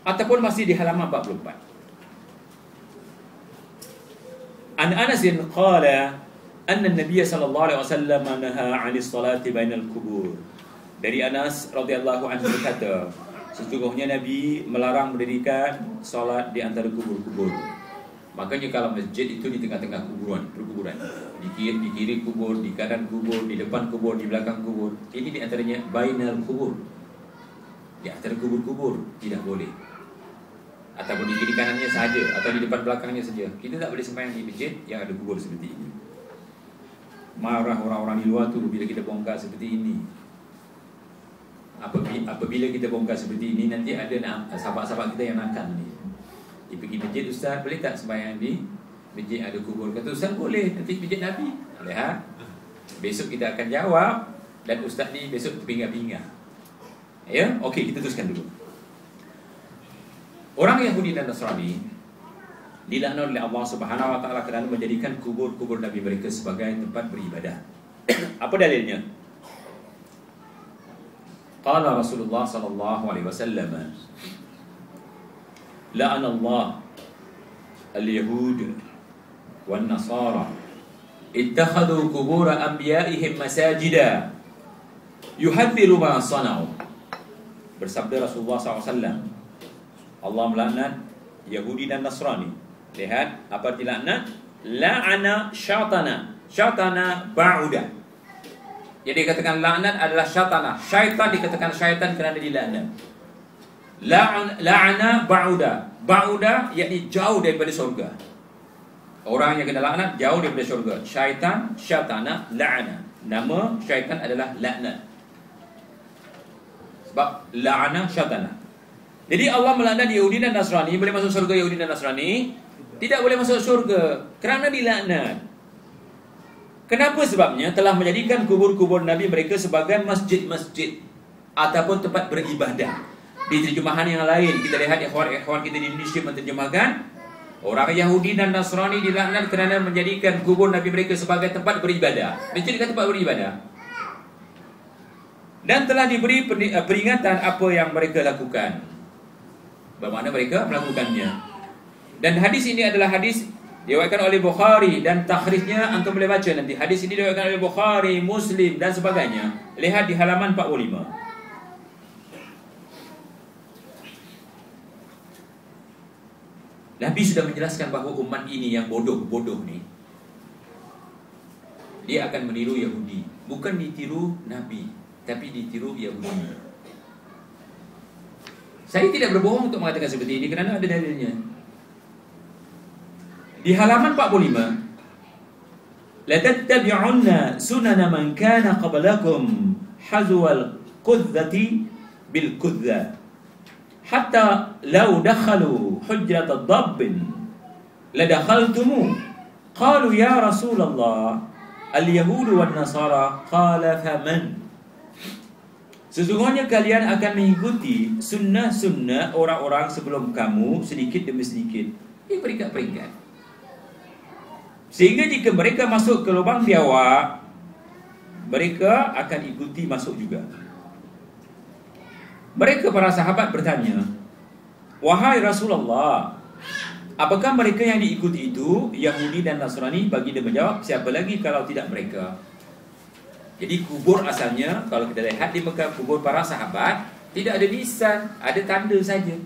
ataupun masih di halaman 44. An Anas qala anna an-nabiy sallallahu alaihi wasallam nahaa 'anil salati bainal kubur. Dari Anas radhiyallahu anhu berkata, sesungguhnya Nabi melarang mendirikan solat di antara kubur-kubur. Makanya kalau masjid itu di tengah-tengah perkuburan. Di kiri kubur, di kanan kubur, di depan kubur, di belakang kubur. Ini di antaranya bainal kubur. Di antara kubur-kubur tidak boleh. Ataupun di kiri kanannya saja, atau di depan belakangnya saja. Kita tak boleh sembahyang di masjid yang ada kubur seperti ini. Marah orang-orang di luar tu bila kita bongkar seperti ini. Apabila kita bongkar seperti ini, nanti ada sahabat-sahabat kita yang nakal ni. Dia pergi masjid, ustaz boleh tak sembahyang di masjid ada kubur? Kata ustaz boleh, nanti masjid Nabi. Lihat, besok kita akan jawab. Dan ustaz ni besok terpinga-pinga. Ya, okey, kita teruskan dulu. Orang Yahudi dan Nasrani dilaknat oleh Allah Subhanahu wa taala kerana menjadikan kubur-kubur Nabi mereka sebagai tempat beribadah. Apa dalilnya? Qala Rasulullah sallallahu alaihi wasallam, la'ana Allah al-yahud wan nasara ittakhadhu qubur anbiya'ihim masajida yuhadhdhiru ma sana'u. Bersabda Rasulullah SAW, Allah melaknat Yahudi dan Nasrani. Lihat apa dilaknat? La'ana syatana. Syatana ba'uda. Jadi dikatakan laknat adalah syatana. Syaitan dikatakan syaitan kerana dilaknat. La'ana ba'uda. Ba'uda yakni jauh daripada syurga. Orang yang kena laknat jauh daripada syurga. Syaitan, syatana, la'ana. Nama syaitan adalah laknat. Sebab la'ana syatana. Jadi Allah melaknat Yahudi dan Nasrani. Boleh masuk syurga Yahudi dan Nasrani? Tidak boleh masuk syurga kerana dilaknat. Kenapa sebabnya? Telah menjadikan kubur-kubur Nabi mereka sebagai masjid-masjid ataupun tempat beribadah. Di terjemahan yang lain kita lihat ikhwan-ikhwan kita di Indonesia menterjemahkan, orang Yahudi dan Nasrani dilaknat kerana menjadikan kubur Nabi mereka sebagai tempat beribadah. Menjadikan tempat beribadah. Dan telah diberi peringatan apa yang mereka lakukan. Bermakna mereka melakukannya. Dan hadis ini adalah hadis diriwayatkan oleh Bukhari dan takhrijnya antum boleh baca nanti. Hadis ini diriwayatkan oleh Bukhari, Muslim dan sebagainya. Lihat di halaman 45. Nabi sudah menjelaskan bahawa umat ini yang bodoh ni, dia akan meniru Yahudi. Bukan ditiru Nabi, tapi ditiru Yahudi. Saya tidak berbohong untuk mengatakan seperti ini kerana ada dalilnya. Di halaman 45, la tattabi'unna sunana man kana qablakum hazwal qudzati bil qudza hatta law dakhalu hujrat ad-dabb la dakhaltumu qalu ya Rasulullah al-yahud wan nasara qala faman. Sesungguhnya kalian akan mengikuti sunnah-sunnah orang-orang sebelum kamu sedikit demi sedikit. Ini peringkat-peringkat. Sehingga jika mereka masuk ke lubang biawak, mereka akan ikuti masuk juga. Mereka para sahabat bertanya, wahai Rasulullah, apakah mereka yang diikuti itu Yahudi dan Nasrani? Baginda menjawab, siapa lagi kalau tidak mereka? Jadi kubur asalnya, kalau kita lihat di Mekah, kubur para sahabat tidak ada nisan, ada tanda saja.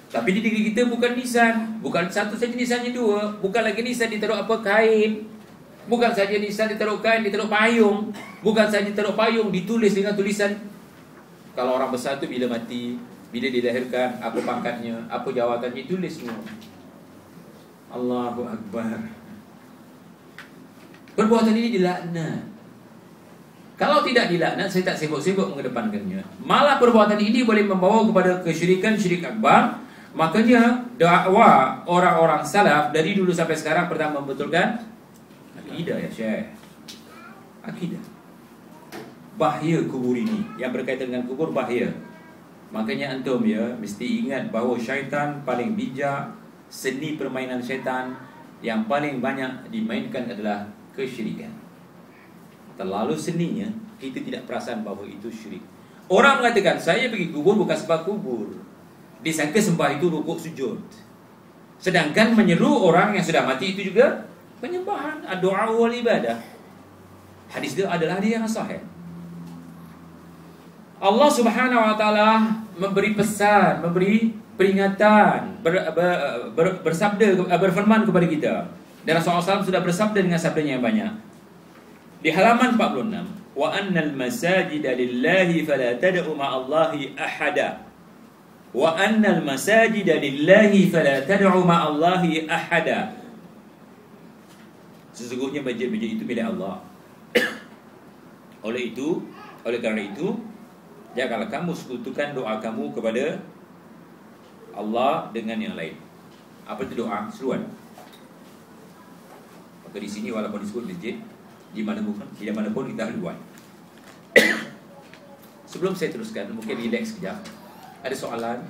Tapi di negeri kita bukan nisan. Bukan satu saja nisannya, dua. Bukan lagi nisan ditaruh apa, kain. Bukan saja nisan ditaruh kain, ditaruh payung. Bukan saja ditaruh payung, ditulis dengan tulisan. Kalau orang besar tu bila mati, bila dilahirkan, apa pangkatnya, apa jawatannya, tulis semua. Allahu Akbar. Perbuatan ini dilaknat. Kalau tidak dilaknat, saya tak sibuk-sibuk mengedepankannya. Malah perbuatan ini boleh membawa kepada kesyirikan, syirik akbar. Makanya dakwah orang-orang salaf dari dulu sampai sekarang pertama membetulkan akidah ya Syekh. Akidah. Bahaya kubur ini, yang berkaitan dengan kubur bahaya. Makanya antum ya mesti ingat bahawa syaitan paling bijak. Seni permainan syaitan yang paling banyak dimainkan adalah kesyirikan. Terlalu seninya kita tidak perasan bahawa itu syirik. Orang mengatakan saya pergi kubur bukan sebab kubur. Disangka sembah itu rukuk sujud. Sedangkan menyeru orang yang sudah mati itu juga penyembahan, doa wal ibadah. Hadis itu adalah hadis yang sahih. Allah Subhanahu wa taala memberi pesan, memberi peringatan, berfirman kepada kita. Dan Rasulullah SAW sudah bersabda dengan sabdanya yang banyak. Di halaman 46, wa annal masajida lillahi fala tad'u ma'allahi ahada. Wa annal masajida lillahi fala tad'u ma'allahi ahada. Sesungguhnya masjid-masjid itu milik Allah. Oleh kerana itu, janganlah kamu sekutukan doa kamu kepada Allah dengan yang lain. Apa itu doa? Seruan. Maka di sini walaupun disebut masjid, di mana pun kita haluan. Sebelum saya teruskan, mungkin relax sekejap. Ada soalan?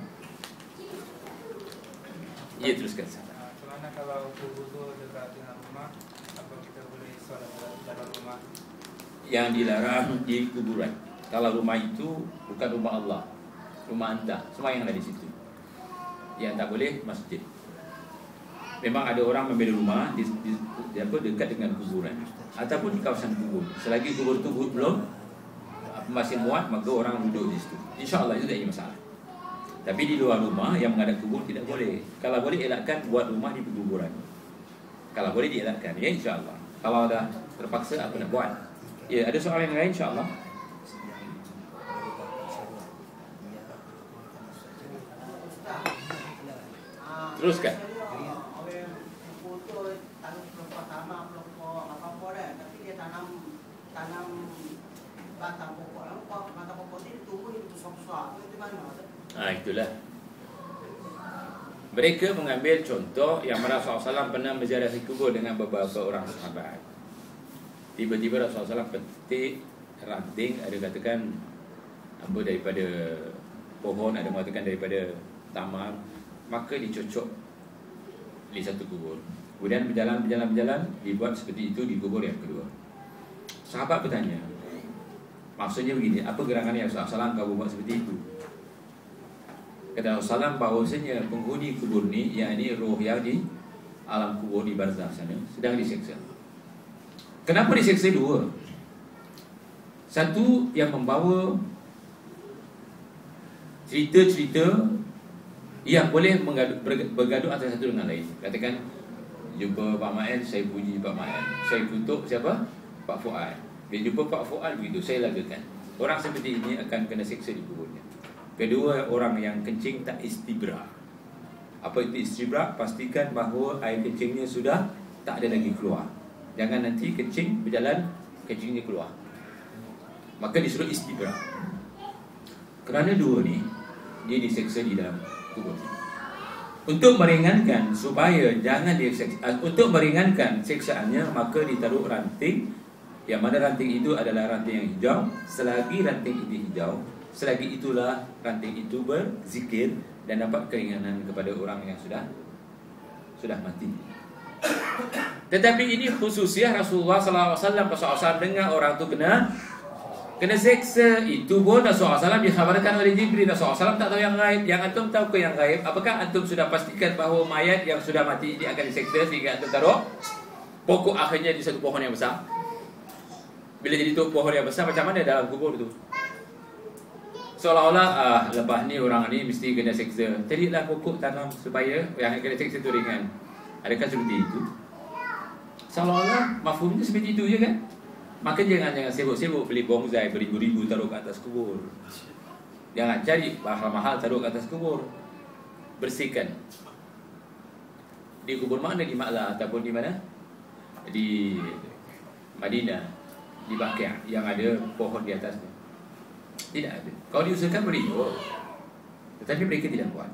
Ya, teruskan. Bagaimana kalau kubur itu dekat dengan rumah? Apa kita boleh solat dalam rumah? Yang dilarang di kuburan. Kalau rumah itu bukan rumah Allah, rumah anda, semua yang ada di situ. Yang tak boleh masjid. Memang ada orang membeli rumah dekat dengan kuburan ataupun di kawasan kubur. Selagi kubur itu belum masih muat, maka orang duduk di situ. InsyaAllah itu tak ada masalah. Tapi di luar rumah yang menghadap kubur tidak boleh. Kalau boleh elakkan buat rumah di kuburan. Kalau boleh dielakkan, ya insyaAllah. Kalau dah terpaksa apa nak buat? Ya, ada soalan yang lain insyaAllah. Teruskan. Itulah. Mereka mengambil contoh yang Rasulullah SAW pernah menziarahi kubur dengan beberapa orang sahabat. Tiba-tiba Rasulullah SAW petik ranting, ada katakan apa daripada pohon, ada mengatakan daripada taman, maka dicocok di satu kubur. Kemudian berjalan, dibuat seperti itu di kubur yang kedua. Sahabat bertanya, maksudnya begini, apa gerakan yang Rasulullah SAW kau buat seperti itu? Kata Rasulullah bahawasanya penghuni kubur ni, yakni roh yang di alam kubur di barzakh sana sedang diseksa. Kenapa diseksa? Dua. Satu, yang membawa cerita-cerita yang boleh bergaduh antara satu dengan lain. Katakan jumpa Pak Ma'en, saya puji Pak Ma'en, saya kutuk siapa? Pak Fuad. Bila jumpa Pak Fuad begitu, saya lagakan. Orang seperti ini akan kena seksa di kuburnya. Kedua, orang yang kencing tak istibra. Apa itu istibra? Pastikan bahawa air kencingnya sudah tak ada lagi keluar. Jangan nanti kencing berjalan, kencingnya keluar. Maka disuruh istibra. Kerana dua ni, dia diseksa di dalam kubur. Untuk meringankan supaya jangan dia seksa, untuk meringankan seksaannya, maka ditaruh ranting, yang mana ranting itu adalah ranting yang hijau. Selagi ranting ini hijau, selagi itulah ranting itu berzikir dan dapat keringanan kepada orang yang sudah mati. Tetapi ini khususnya Rasulullah SAW dengar orang tu kena seksa. Itu pun Rasulullah SAW dikhabarkan oleh Jibril. Rasulullah SAW tak tahu yang gaib. Yang antum tahu ke yang gaib? Apakah antum sudah pastikan bahawa mayat yang sudah mati ini akan diseksa sehingga antum taruh pokok akhirnya di satu pohon yang besar? Bila jadi tu pohon yang besar, macam mana dalam kubur itu? Seolah-olah lepas ni orang ni mesti kena seksa. Carilah pokok tanam supaya yang kena seksa tu ringan. Adakah seperti itu? Seolah-olah mafhumnya seperti itu je kan? Maka jangan sibuk-sibuk beli bonsai beribu-ribu taruh ke atas kubur. Jangan cari mahal-mahal taruh ke atas kubur. Bersihkan. Di kubur mana? Di Maklah ataupun di mana? Di Madinah, di Baqi' yang ada pohon di atasnya. Tidak ada. Kalau diusahakan beribu, tetapi mereka tidak buat.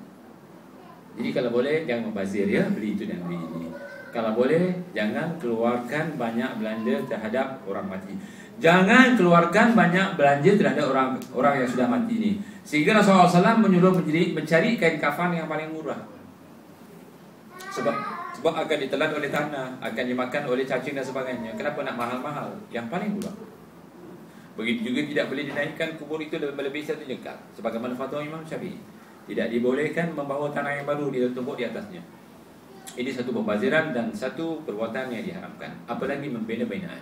Jadi kalau boleh jangan membazir ya, beli itu dan beli ini. Kalau boleh jangan keluarkan banyak belanja terhadap orang mati. Jangan keluarkan banyak belanja terhadap orang yang sudah mati ini. Sehingga Rasulullah SAW menyuruh mencari kain kafan yang paling murah. Sebab akan ditelan oleh tanah, akan dimakan oleh cacing dan sebagainya. Kenapa nak mahal-mahal? Yang paling murah. Begitu juga tidak boleh dinaikkan kubur itu lebih satu jengkal, sebagaimana fatwa Imam Syafi'i. Tidak dibolehkan membawa tanah yang baru ditumpuk di atasnya. Ini satu pembaziran dan satu perbuatan yang diharamkan. Apalagi membina-binaan.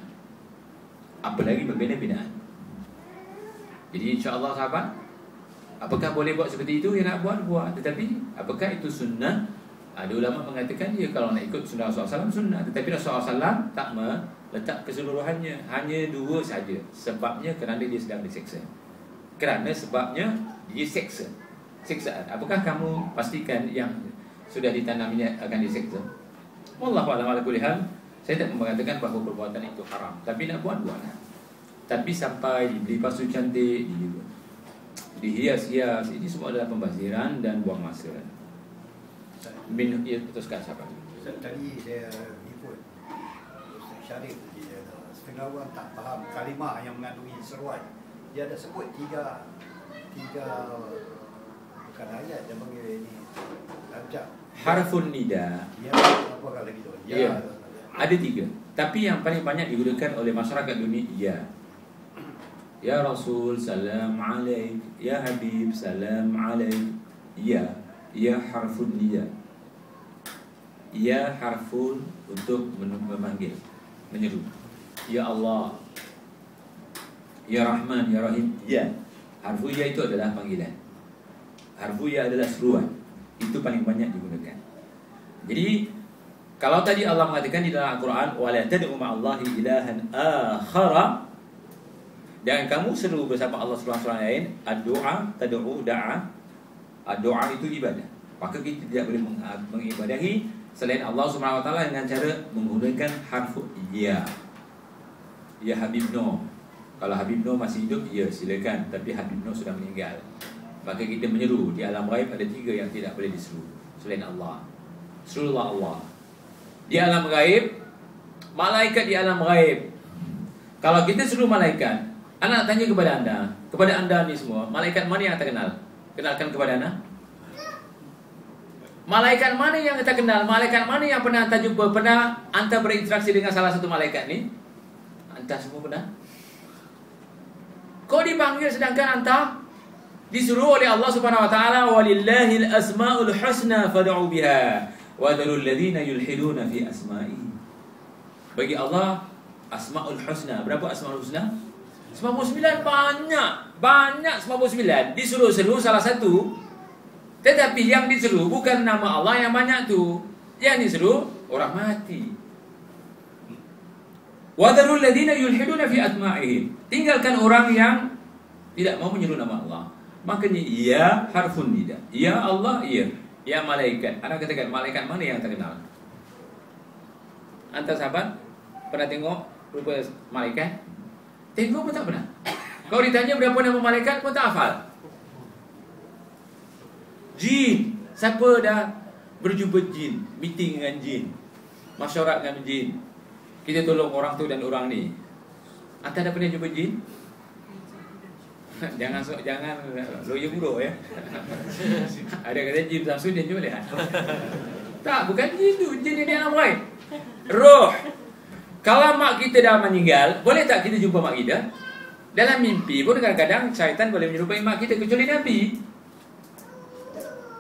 Apalagi membina-binaan. Jadi insya-Allah sahabat, apakah boleh buat seperti itu? Ya nak buat. Tetapi apakah itu sunnah? Ada ulama mengatakan ya kalau nak ikut sunnah Rasulullah SAW sunnah. Tetapi Rasulullah SAW tak meletak keseluruhannya. Hanya 2 saja. Sebabnya kerana dia sedang diseksa. Kerana sebabnya dia seksa. Siksaan. Apakah kamu pastikan yang sudah ditanaminya akan diseksa? Wallahu a'lam ala kulli hal. Saya tak mengatakan bahawa perbuatan itu haram, tapi nak buatlah. Tapi sampai dibeli pasu cantik, dihias-hias, ini semua adalah pembaziran dan buang masa. Teruskan siapa? Tadi saya ikut Ustaz Syarif, setengah orang tak faham kalimah yang mengandungi seruan. Dia ada sebut tiga bukan ayat, dia panggil ini abjad. Harfun nida. Ya, apa kalau gitu? Ya. Ada 3. Tapi yang paling banyak digunakan oleh masyarakat dunia ya. Ya Rasul salam alaik, ya Habib salam alaik. Ya. Ya harfun nida. Ya harfun untuk memanggil, menyeru. Ya Allah, Ya Rahman, Ya Rahim. Ya. Harfu ya itu adalah panggilan. Harfu ya adalah seruan. Itu paling banyak digunakan. Jadi kalau tadi Allah mengatakan di dalam Al-Quran, wala tad'u ma'allahi ilahan akhara, dan kamu seru bersama Allah SWT lain. Ad-du'a tad'u da'a. Ad-du'a itu ibadah. Maka kita tidak boleh mengibadahi selain Allah SWT dengan cara menggunakan harfu ya. Ya Habib Noh. Kalau Habib Noh masih hidup, ya silakan. Tapi Habib Noh sudah meninggal. Maka kita menyeru. Di alam ghaib ada 3 yang tidak boleh diseru selain Allah. Serulah Allah. Di alam ghaib, malaikat di alam ghaib. Kalau kita seru malaikat, anak tanya kepada anda ni semua, malaikat mana yang terkenal? Kenalkan kepada anak. Malaikat mana yang kita kenal? Malaikat mana yang pernah anda jumpa? Pernah anda berinteraksi dengan salah satu malaikat ni? Anda semua pernah? Kau dipanggil sedangkan anda disuruh oleh Allah Subhanahu wa taala, walillahil asmaul husna fad'u biha wa dharul ladzina yulhiduna fi asma'ihi. Bagi Allah asmaul husna. Berapa asmaul husna? 99. Banyak 99. Disuruh seru salah satu. Tetapi yang diseru bukan nama Allah yang banyak tu. Yang diseru orang mati. Wa dharul ladzina yulhiduna fi asma'ihi. Tinggalkan orang yang tidak mau menyeru nama Allah. Makanya ya harfun nida. Ya Allah, ya. Ya malaikat. Anda katakan malaikat mana yang terkenal? Anda sahabat pernah tengok rupa malaikat? Tengok pun tak pernah. Kau ditanya berapa nama malaikat pun tak hafal. Jin. Siapa dah berjumpa jin? Meeting dengan jin, masyarakat dengan jin. Kita tolong orang tu dan orang ni. Anda dah pernah jumpa jin? Jangan lawyer buruk ya. Ada kata jin Samsudin dia boleh. Tak, bukan jin tu. Jin ni alam ghaib. Roh. Kalau mak kita dah meninggal, boleh tak kita jumpa mak kita? Dalam mimpi pun kadang-kadang syaitan boleh menyerupai mak kita, kecuali Nabi.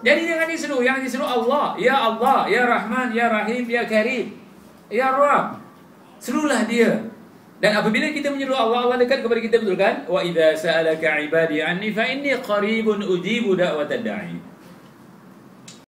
Jadi jangan diseru. Yang diseru Allah. Ya Allah, Ya Rahman, Ya Rahim, Ya Karim, Ya Rabb. Serulah dia. Dan apabila kita menyeru Allah, Allah dekat kepada kita, betul kan? Wa idza sa'alaka 'ibadi 'anni fa inni qaribun ujibu da'watad da'i